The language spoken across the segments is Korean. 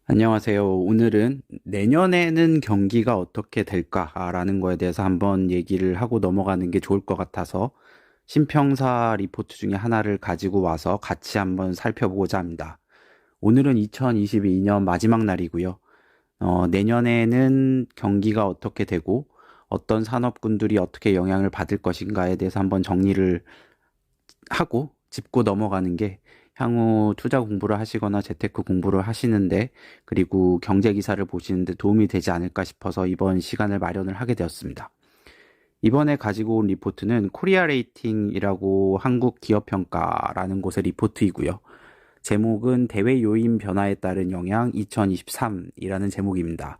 안녕하세요. 오늘은 내년에는 경기가 어떻게 될까라는 거에 대해서 한번 얘기를 하고 넘어가는 게 좋을 것 같아서 신평사 리포트 중에 하나를 가지고 와서 같이 한번 살펴보고자 합니다. 오늘은 2022년 마지막 날이고요. 내년에는 경기가 어떻게 되고 어떤 산업군들이 어떻게 영향을 받을 것인가에 대해서 한번 정리를 하고 짚고 넘어가는 게 향후 투자 공부를 하시거나 재테크 공부를 하시는데 그리고 경제 기사를 보시는데 도움이 되지 않을까 싶어서 이번 시간을 마련을 하게 되었습니다. 이번에 가지고 온 리포트는 코리아 레이팅이라고 한국 기업 평가라는 곳의 리포트이고요. 제목은 대외 요인 변화에 따른 영향 2023이라는 제목입니다.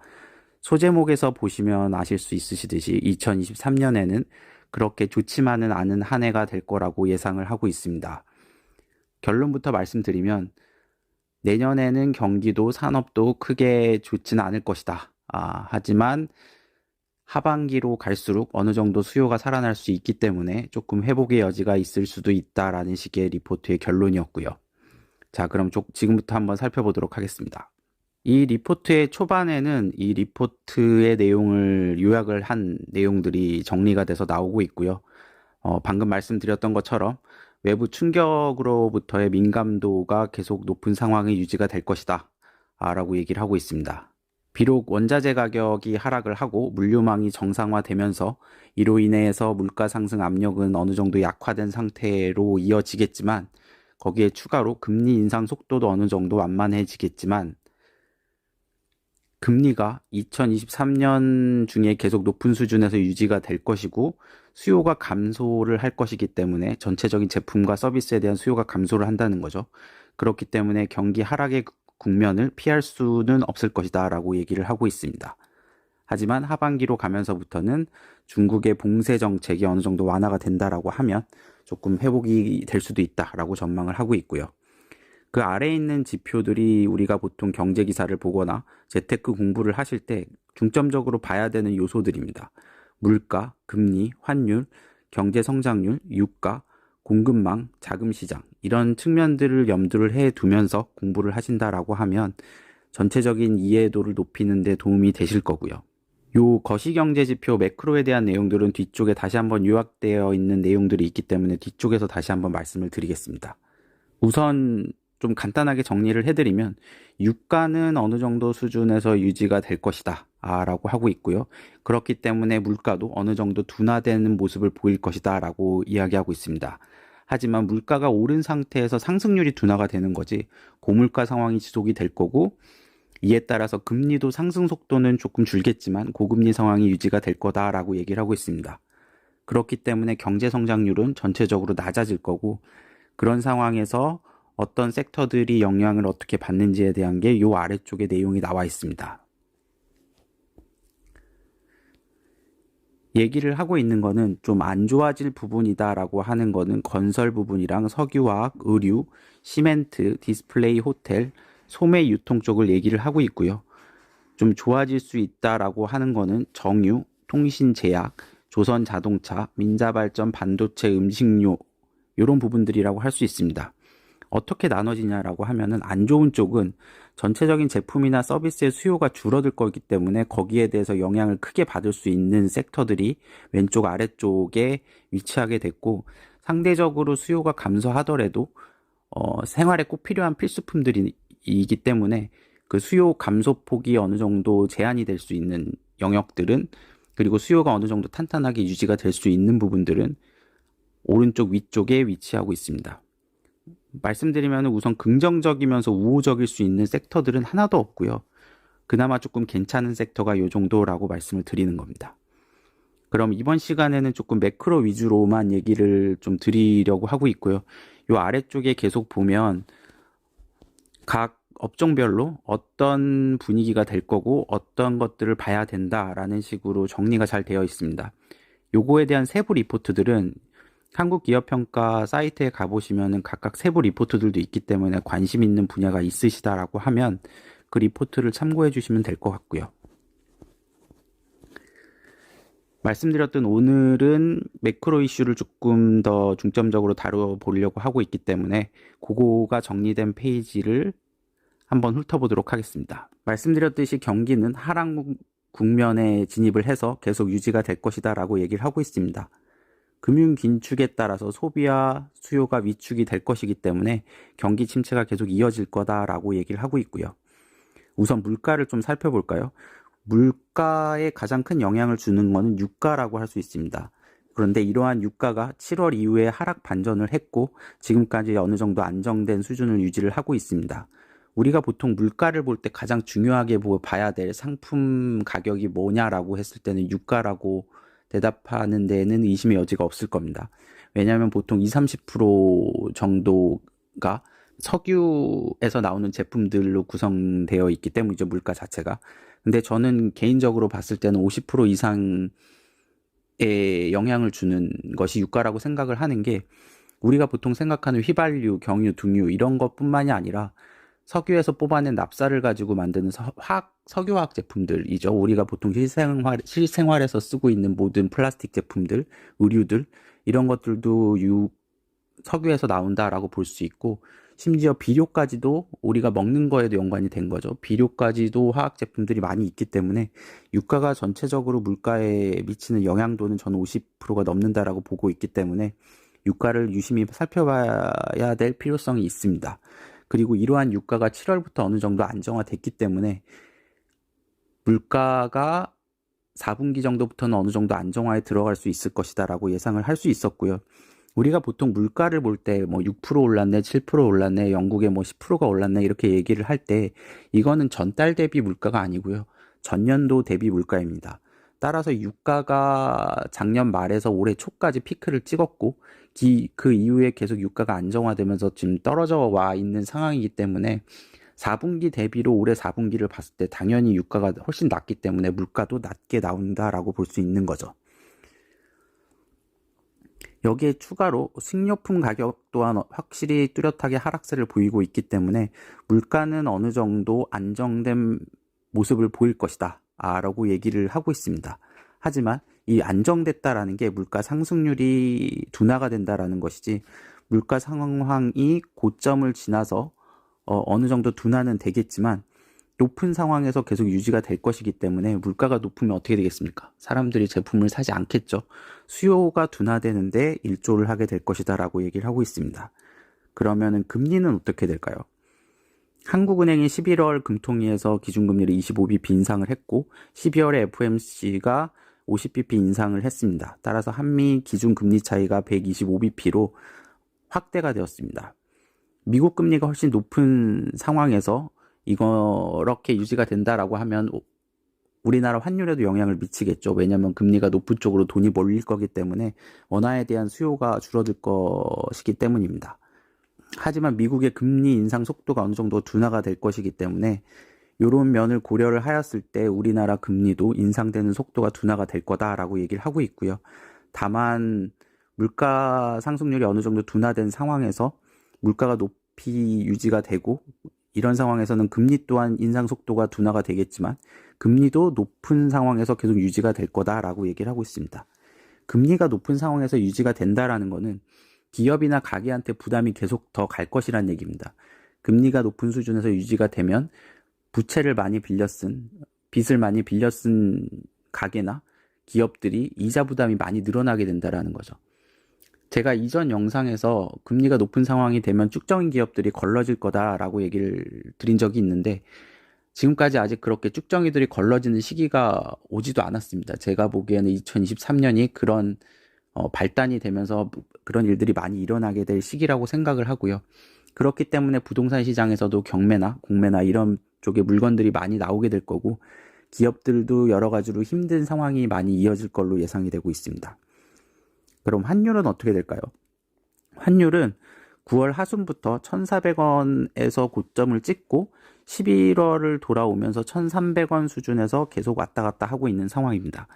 소제목에서 보시면 아실 수 있으시듯이 2023년에는 그렇게 좋지만은 않은 한 해가 될 거라고 예상을 하고 있습니다. 결론부터 말씀드리면 내년에는 경기도 산업도 크게 좋지는 않을 것이다. 하지만 하반기로 갈수록 어느 정도 수요가 살아날 수 있기 때문에 조금 회복의 여지가 있을 수도 있다라는 식의 리포트의 결론이었고요. 자, 그럼 지금부터 한번 살펴보도록 하겠습니다. 이 리포트의 초반에는 이 리포트의 내용을 요약을 한 내용들이 정리가 돼서 나오고 있고요. 방금 말씀드렸던 것처럼 외부 충격으로부터의 민감도가 계속 높은 상황이 유지가 될 것이다 라고 얘기를 하고 있습니다. 비록 원자재 가격이 하락을 하고 물류망이 정상화되면서 이로 인해서 물가 상승 압력은 어느 정도 약화된 상태로 이어지겠지만 거기에 추가로 금리 인상 속도도 어느 정도 완만해지겠지만 금리가 2023년 중에 계속 높은 수준에서 유지가 될 것이고 수요가 감소를 할 것이기 때문에 전체적인 제품과 서비스에 대한 수요가 감소를 한다는 거죠. 그렇기 때문에 경기 하락의 국면을 피할 수는 없을 것이다 라고 얘기를 하고 있습니다. 하지만 하반기로 가면서부터는 중국의 봉쇄 정책이 어느 정도 완화가 된다라고 하면 조금 회복이 될 수도 있다라고 전망을 하고 있고요. 그 아래에 있는 지표들이 우리가 보통 경제 기사를 보거나 재테크 공부를 하실 때 중점적으로 봐야 되는 요소들입니다. 물가, 금리, 환율, 경제 성장률, 유가, 공급망, 자금 시장 이런 측면들을 염두를 해 두면서 공부를 하신다라고 하면 전체적인 이해도를 높이는 데 도움이 되실 거고요. 요 거시경제 지표 매크로에 대한 내용들은 뒤쪽에 다시 한번 요약되어 있는 내용들이 있기 때문에 뒤쪽에서 다시 한번 말씀을 드리겠습니다. 우선 좀 간단하게 정리를 해드리면 유가는 어느 정도 수준에서 유지가 될 것이다 라고 하고 있고요. 그렇기 때문에 물가도 어느 정도 둔화되는 모습을 보일 것이다 라고 이야기하고 있습니다. 하지만 물가가 오른 상태에서 상승률이 둔화가 되는 거지 고물가 상황이 지속이 될 거고 이에 따라서 금리도 상승 속도는 조금 줄겠지만 고금리 상황이 유지가 될 거다라고 얘기를 하고 있습니다. 그렇기 때문에 경제 성장률은 전체적으로 낮아질 거고 그런 상황에서 어떤 섹터들이 영향을 어떻게 받는지에 대한 게 요 아래쪽에 내용이 나와 있습니다. 얘기를 하고 있는 거는 좀 안 좋아질 부분이다라고 하는 거는 건설 부분이랑 석유화학, 의류, 시멘트, 디스플레이, 호텔, 소매 유통 쪽을 얘기를 하고 있고요. 좀 좋아질 수 있다라고 하는 거는 정유, 통신제약, 조선자동차, 민자발전, 반도체, 음식료 이런 부분들이라고 할 수 있습니다. 어떻게 나눠지냐라고 하면은 안 좋은 쪽은 전체적인 제품이나 서비스의 수요가 줄어들 거기 때문에 거기에 대해서 영향을 크게 받을 수 있는 섹터들이 왼쪽 아래쪽에 위치하게 됐고 상대적으로 수요가 감소하더라도 생활에 꼭 필요한 필수품들이기 때문에 그 수요 감소폭이 어느 정도 제한이 될 수 있는 영역들은 그리고 수요가 어느 정도 탄탄하게 유지가 될 수 있는 부분들은 오른쪽 위쪽에 위치하고 있습니다. 말씀드리면 우선 긍정적이면서 우호적일 수 있는 섹터들은 하나도 없고요. 그나마 조금 괜찮은 섹터가 요 정도라고 말씀을 드리는 겁니다. 그럼 이번 시간에는 조금 매크로 위주로만 얘기를 좀 드리려고 하고 있고요. 요 아래쪽에 계속 보면 각 업종별로 어떤 분위기가 될 거고 어떤 것들을 봐야 된다라는 식으로 정리가 잘 되어 있습니다. 요거에 대한 세부 리포트들은 한국기업평가 사이트에 가보시면 각각 세부 리포트들도 있기 때문에 관심 있는 분야가 있으시다라고 하면 그 리포트를 참고해 주시면 될 것 같고요. 말씀드렸던 오늘은 매크로 이슈를 조금 더 중점적으로 다뤄보려고 하고 있기 때문에 그거가 정리된 페이지를 한번 훑어보도록 하겠습니다. 말씀드렸듯이 경기는 하락 국면에 진입을 해서 계속 유지가 될 것이다 라고 얘기를 하고 있습니다. 금융 긴축에 따라서 소비와 수요가 위축이 될 것이기 때문에 경기 침체가 계속 이어질 거다라고 얘기를 하고 있고요. 우선 물가를 좀 살펴볼까요? 물가에 가장 큰 영향을 주는 것은 유가라고 할 수 있습니다. 그런데 이러한 유가가 7월 이후에 하락 반전을 했고 지금까지 어느 정도 안정된 수준을 유지를 하고 있습니다. 우리가 보통 물가를 볼 때 가장 중요하게 봐야 될 상품 가격이 뭐냐라고 했을 때는 유가라고 대답하는 데에는 의심의 여지가 없을 겁니다. 왜냐하면 보통 20-30% 정도가 석유에서 나오는 제품들로 구성되어 있기 때문이죠, 물가 자체가. 근데 저는 개인적으로 봤을 때는 50% 이상의 영향을 주는 것이 유가라고 생각을 하는 게, 우리가 보통 생각하는 휘발유, 경유, 등유 이런 것뿐만이 아니라 석유에서 뽑아낸 납사를 가지고 만드는 석유화학 제품들이죠. 우리가 보통 실생활에서 쓰고 있는 모든 플라스틱 제품들, 의류들 이런 것들도 석유에서 나온다라고 볼 수 있고, 심지어 비료까지도 우리가 먹는 거에도 연관이 된 거죠. 비료까지도 화학 제품들이 많이 있기 때문에 유가가 전체적으로 물가에 미치는 영향도는 저는 50%가 넘는다라고 보고 있기 때문에 유가를 유심히 살펴봐야 될 필요성이 있습니다. 그리고 이러한 유가가 7월부터 어느 정도 안정화됐기 때문에 물가가 4분기 정도부터는 어느 정도 안정화에 들어갈 수 있을 것이다 라고 예상을 할 수 있었고요. 우리가 보통 물가를 볼 때 뭐 6% 올랐네, 7% 올랐네, 영국에 뭐 10%가 올랐네 이렇게 얘기를 할 때 이거는 전달 대비 물가가 아니고요. 전년도 대비 물가입니다. 따라서 유가가 작년 말에서 올해 초까지 피크를 찍었고 그 이후에 계속 유가가 안정화되면서 지금 떨어져 와 있는 상황이기 때문에 4분기 대비로 올해 4분기를 봤을 때 당연히 유가가 훨씬 낮기 때문에 물가도 낮게 나온다라고 볼 수 있는 거죠. 여기에 추가로 식료품 가격 또한 확실히 뚜렷하게 하락세를 보이고 있기 때문에 물가는 어느 정도 안정된 모습을 보일 것이다 라고 얘기를 하고 있습니다. 하지만 이 안정됐다라는 게 물가 상승률이 둔화가 된다라는 것이지, 물가 상황이 고점을 지나서 어느 정도 둔화는 되겠지만 높은 상황에서 계속 유지가 될 것이기 때문에, 물가가 높으면 어떻게 되겠습니까? 사람들이 제품을 사지 않겠죠. 수요가 둔화되는데 일조를 하게 될 것이다 라고 얘기를 하고 있습니다. 그러면은 금리는 어떻게 될까요? 한국은행이 11월 금통위에서 기준금리를 25bp 인상을 했고 12월에 FOMC가 50bp 인상을 했습니다. 따라서 한미 기준금리 차이가 125bp로 확대가 되었습니다. 미국 금리가 훨씬 높은 상황에서 이렇게 유지가 된다라고 하면 우리나라 환율에도 영향을 미치겠죠. 왜냐하면 금리가 높은 쪽으로 돈이 몰릴 거기 때문에 원화에 대한 수요가 줄어들 것이기 때문입니다. 하지만 미국의 금리 인상 속도가 어느 정도 둔화가 될 것이기 때문에 이런 면을 고려를 하였을 때 우리나라 금리도 인상되는 속도가 둔화가 될 거다라고 얘기를 하고 있고요. 다만 물가 상승률이 어느 정도 둔화된 상황에서 물가가 높이 유지가 되고, 이런 상황에서는 금리 또한 인상 속도가 둔화가 되겠지만 금리도 높은 상황에서 계속 유지가 될 거다라고 얘기를 하고 있습니다. 금리가 높은 상황에서 유지가 된다라는 것은 기업이나 가게한테 부담이 계속 더 갈 것이란 얘기입니다. 금리가 높은 수준에서 유지가 되면 빚을 많이 빌려 쓴 가게나 기업들이 이자 부담이 많이 늘어나게 된다라는 거죠. 제가 이전 영상에서 금리가 높은 상황이 되면 쭉정인 기업들이 걸러질 거다라고 얘기를 드린 적이 있는데, 지금까지 아직 그렇게 쭉정이들이 걸러지는 시기가 오지도 않았습니다. 제가 보기에는 2023년이 그런 발단이 되면서 그런 일들이 많이 일어나게 될 시기라고 생각을 하고요. 그렇기 때문에 부동산 시장에서도 경매나 공매나 이런 쪽의 물건들이 많이 나오게 될 거고, 기업들도 여러 가지로 힘든 상황이 많이 이어질 걸로 예상이 되고 있습니다. 그럼 환율은 어떻게 될까요? 환율은 9월 하순부터 1,400원에서 고점을 찍고 11월을 돌아오면서 1,300원 수준에서 계속 왔다 갔다 하고 있는 상황입니다.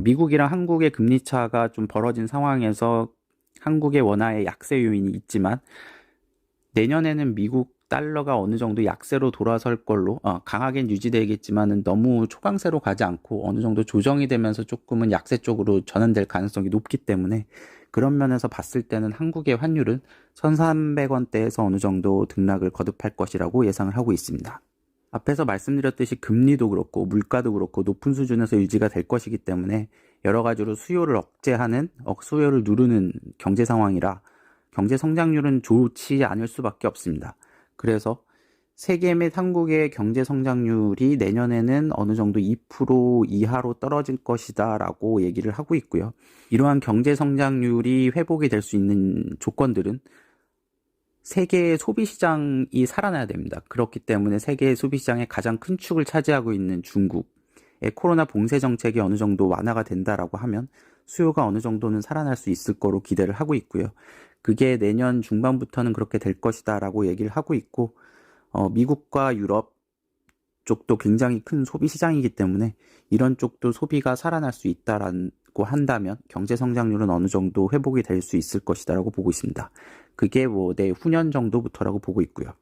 미국이랑 한국의 금리 차가 좀 벌어진 상황에서 한국의 원화의 약세 요인이 있지만, 내년에는 미국 달러가 어느 정도 약세로 돌아설 걸로, 강하게 유지되겠지만은 너무 초강세로 가지 않고 어느 정도 조정이 되면서 조금은 약세 쪽으로 전환될 가능성이 높기 때문에 그런 면에서 봤을 때는 한국의 환율은 1,300원대에서 어느 정도 등락을 거듭할 것이라고 예상을 하고 있습니다. 앞에서 말씀드렸듯이 금리도 그렇고 물가도 그렇고 높은 수준에서 유지가 될 것이기 때문에 여러 가지로 수요를 억제하는, 수요를 누르는 경제 상황이라 경제 성장률은 좋지 않을 수밖에 없습니다. 그래서 세계 및 한국의 경제 성장률이 내년에는 어느 정도 2% 이하로 떨어질 것이다 라고 얘기를 하고 있고요. 이러한 경제 성장률이 회복이 될 수 있는 조건들은 세계의 소비시장이 살아나야 됩니다. 그렇기 때문에 세계의 소비시장의 가장 큰 축을 차지하고 있는 중국의 코로나 봉쇄 정책이 어느 정도 완화가 된다라고 하면 수요가 어느 정도는 살아날 수 있을 거로 기대를 하고 있고요. 그게 내년 중반부터는 그렇게 될 것이다 라고 얘기를 하고 있고, 미국과 유럽 쪽도 굉장히 큰 소비 시장이기 때문에 이런 쪽도 소비가 살아날 수 있다라고 한다면 경제 성장률은 어느 정도 회복이 될 수 있을 것이다라고 보고 있습니다. 그게 내후년 정도부터라고 보고 있고요.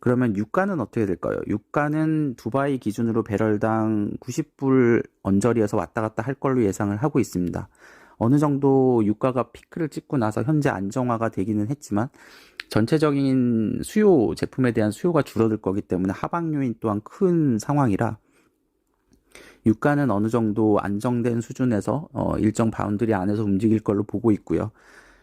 그러면 유가는 어떻게 될까요? 유가는 두바이 기준으로 배럴당 90불 언저리에서 왔다 갔다 할 걸로 예상을 하고 있습니다. 어느 정도 유가가 피크를 찍고 나서 현재 안정화가 되기는 했지만 전체적인 수요, 제품에 대한 수요가 줄어들 거기 때문에 하방 요인 또한 큰 상황이라 유가는 어느 정도 안정된 수준에서 일정 바운드리 안에서 움직일 걸로 보고 있고요.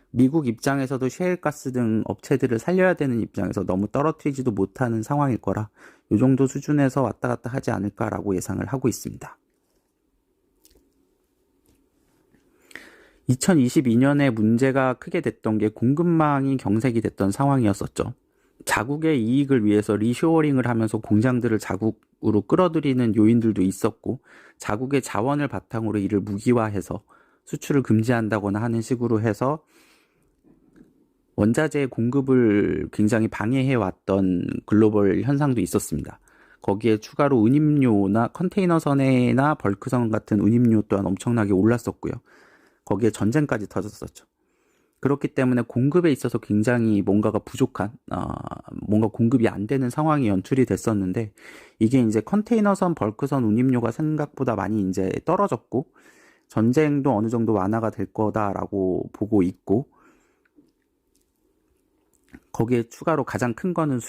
미국 입장에서도 셰일가스 등 업체들을 살려야 되는 입장에서 너무 떨어뜨리지도 못하는 상황일 거라 이 정도 수준에서 왔다 갔다 하지 않을까라고 예상을 하고 있습니다. 2022년에 문제가 크게 됐던 게 공급망이 경색이 됐던 상황이었었죠. 자국의 이익을 위해서 리쇼어링을 하면서 공장들을 자국으로 끌어들이는 요인들도 있었고, 자국의 자원을 바탕으로 이를 무기화해서 수출을 금지한다거나 하는 식으로 해서 원자재 공급을 굉장히 방해해왔던 글로벌 현상도 있었습니다. 거기에 추가로 운임료나 컨테이너선이나 벌크선 같은 운임료 또한 엄청나게 올랐었고요. 거기에 전쟁까지 터졌었죠. 그렇기 때문에 공급에 있어서 굉장히 뭔가가 부족한, 뭔가 공급이 안 되는 상황이 연출이 됐었는데, 이게 이제 컨테이너선, 벌크선 운임료가 생각보다 많이 이제 떨어졌고, 전쟁도 어느 정도 완화가 될 거다라고 보고 있고, 거기에 추가로 가장 큰 거는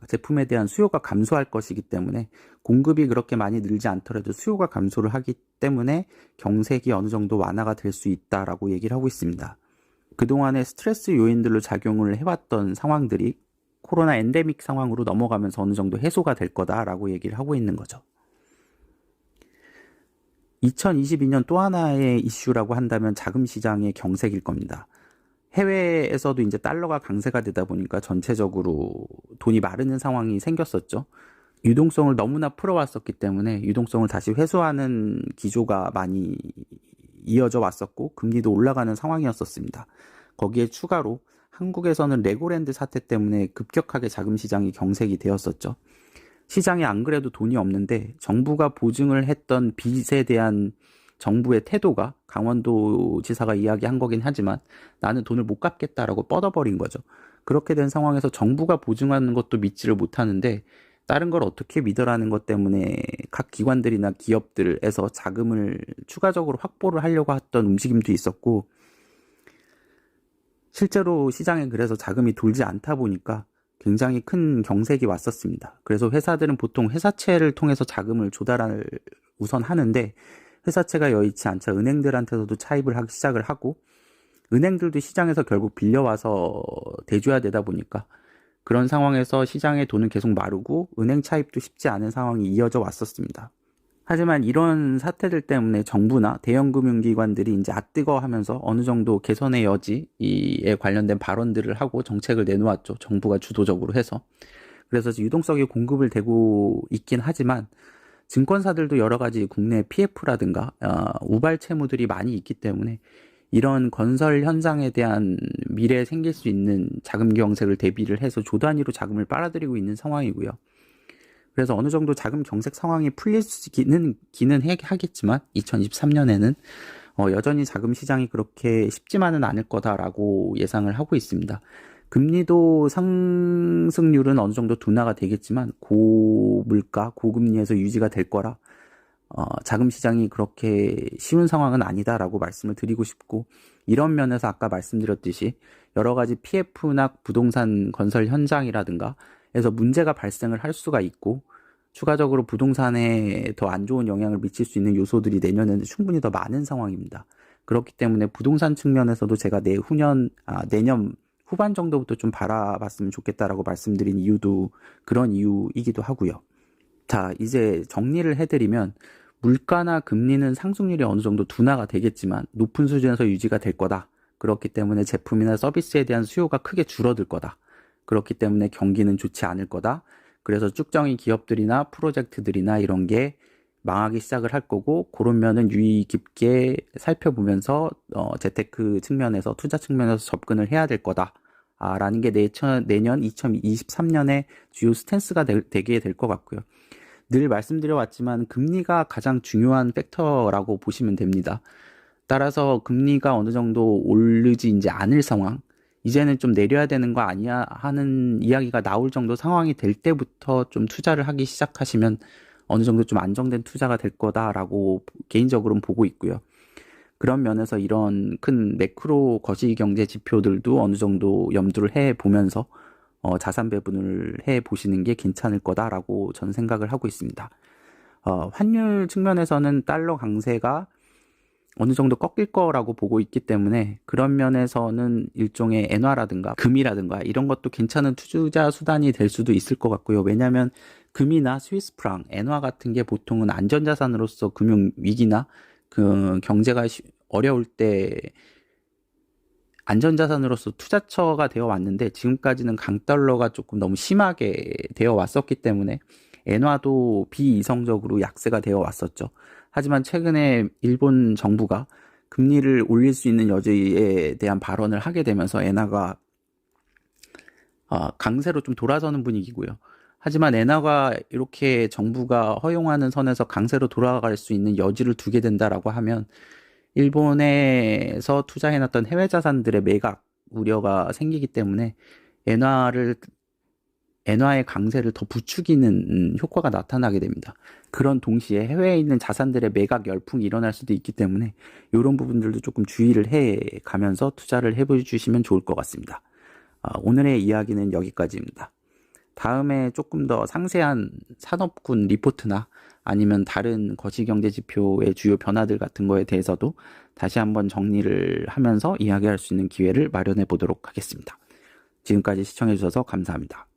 제품에 대한 수요가 감소할 것이기 때문에 공급이 그렇게 많이 늘지 않더라도 수요가 감소를 하기 때문에 경색이 어느 정도 완화가 될 수 있다라고 얘기를 하고 있습니다. 그동안에 스트레스 요인들로 작용을 해왔던 상황들이 코로나 엔데믹 상황으로 넘어가면서 어느 정도 해소가 될 거다라고 얘기를 하고 있는 거죠. 2022년 또 하나의 이슈라고 한다면 자금 시장의 경색일 겁니다. 해외에서도 이제 달러가 강세가 되다 보니까 전체적으로 돈이 마르는 상황이 생겼었죠. 유동성을 너무나 풀어왔었기 때문에 유동성을 다시 회수하는 기조가 많이 이어져 왔었고 금리도 올라가는 상황이었었습니다. 거기에 추가로 한국에서는 레고랜드 사태 때문에 급격하게 자금 시장이 경색이 되었었죠. 시장에 안 그래도 돈이 없는데 정부가 보증을 했던 빚에 대한 정부의 태도가 강원도 지사가 이야기한 거긴 하지만 나는 돈을 못 갚겠다라고 뻗어버린 거죠. 그렇게 된 상황에서 정부가 보증하는 것도 믿지를 못하는데 다른 걸 어떻게 믿으라는 것 때문에 각 기관들이나 기업들에서 자금을 추가적으로 확보를 하려고 했던 움직임도 있었고 실제로 시장에 그래서 자금이 돌지 않다 보니까 굉장히 큰 경색이 왔었습니다. 그래서 회사들은 보통 회사채를 통해서 자금을 조달을 우선 하는데 회사채가 여의치 않자 은행들한테서도 차입을 하기 시작을 하고 은행들도 시장에서 결국 빌려와서 대줘야 되다 보니까 그런 상황에서 시장의 돈은 계속 마르고 은행 차입도 쉽지 않은 상황이 이어져 왔었습니다. 하지만 이런 사태들 때문에 정부나 대형 금융기관들이 이제 앗뜨거하면서 어느 정도 개선의 여지에 관련된 발언들을 하고 정책을 내놓았죠. 정부가 주도적으로 해서. 그래서 유동성이 공급을 되고 있긴 하지만 증권사들도 여러 가지 국내 PF라든가 우발 채무들이 많이 있기 때문에 이런 건설 현상에 대한 미래에 생길 수 있는 자금 경색을 대비를 해서 조 단위로 자금을 빨아들이고 있는 상황이고요. 그래서 어느 정도 자금 경색 상황이 풀리기는 하겠지만 2023년에는 여전히 자금 시장이 그렇게 쉽지만은 않을 거다라고 예상을 하고 있습니다. 금리도 상승률은 어느 정도 둔화가 되겠지만 고물가, 고금리에서 유지가 될 거라 자금 시장이 그렇게 쉬운 상황은 아니다라고 말씀을 드리고 싶고, 이런 면에서 아까 말씀드렸듯이 여러 가지 PF나 부동산 건설 현장이라든가 해서 문제가 발생을 할 수가 있고, 추가적으로 부동산에 더 안 좋은 영향을 미칠 수 있는 요소들이 내년에는 충분히 더 많은 상황입니다. 그렇기 때문에 부동산 측면에서도 제가 내년 후반 정도부터 좀 바라봤으면 좋겠다라고 말씀드린 이유도 그런 이유이기도 하고요. 자, 이제 정리를 해드리면, 물가나 금리는 상승률이 어느 정도 둔화가 되겠지만 높은 수준에서 유지가 될 거다. 그렇기 때문에 제품이나 서비스에 대한 수요가 크게 줄어들 거다. 그렇기 때문에 경기는 좋지 않을 거다. 그래서 쭉정이 기업들이나 프로젝트들이나 이런 게 망하기 시작을 할 거고, 그런 면은 유의 깊게 살펴보면서 재테크 측면에서, 투자 측면에서 접근을 해야 될 거다. 라는 게 내년 2023년의 주요 스탠스가 되게 될 것 같고요. 늘 말씀드려왔지만 금리가 가장 중요한 팩터라고 보시면 됩니다. 따라서 금리가 어느 정도 오르지 이제 않을 상황, 이제는 좀 내려야 되는 거 아니야 하는 이야기가 나올 정도 상황이 될 때부터 좀 투자를 하기 시작하시면 어느 정도 좀 안정된 투자가 될 거다라고 개인적으로는 보고 있고요. 그런 면에서 이런 큰 매크로 거시경제 지표들도 어느 정도 염두를 해 보면서 자산 배분을 해 보시는 게 괜찮을 거다라고 저는 생각을 하고 있습니다. 환율 측면에서는 달러 강세가 어느 정도 꺾일 거라고 보고 있기 때문에 그런 면에서는 일종의 엔화라든가 금이라든가 이런 것도 괜찮은 투자 수단이 될 수도 있을 것 같고요. 왜냐하면 금이나 스위스 프랑, 엔화 같은 게 보통은 안전자산으로서 금융 위기나 그 경제가 어려울 때 안전자산으로서 투자처가 되어 왔는데, 지금까지는 강달러가 조금 너무 심하게 되어 왔었기 때문에 엔화도 비이성적으로 약세가 되어 왔었죠. 하지만 최근에 일본 정부가 금리를 올릴 수 있는 여지에 대한 발언을 하게 되면서 엔화가 강세로 좀 돌아서는 분위기고요. 하지만 엔화가 이렇게 정부가 허용하는 선에서 강세로 돌아갈 수 있는 여지를 두게 된다라고 하면 일본에서 투자해놨던 해외 자산들의 매각 우려가 생기기 때문에 엔화의 강세를 더 부추기는 효과가 나타나게 됩니다. 그런 동시에 해외에 있는 자산들의 매각 열풍이 일어날 수도 있기 때문에 이런 부분들도 조금 주의를 해 가면서 투자를 해주시면 좋을 것 같습니다. 오늘의 이야기는 여기까지입니다. 다음에 조금 더 상세한 산업군 리포트나 아니면 다른 거시경제 지표의 주요 변화들 같은 거에 대해서도 다시 한번 정리를 하면서 이야기할 수 있는 기회를 마련해 보도록 하겠습니다. 지금까지 시청해 주셔서 감사합니다.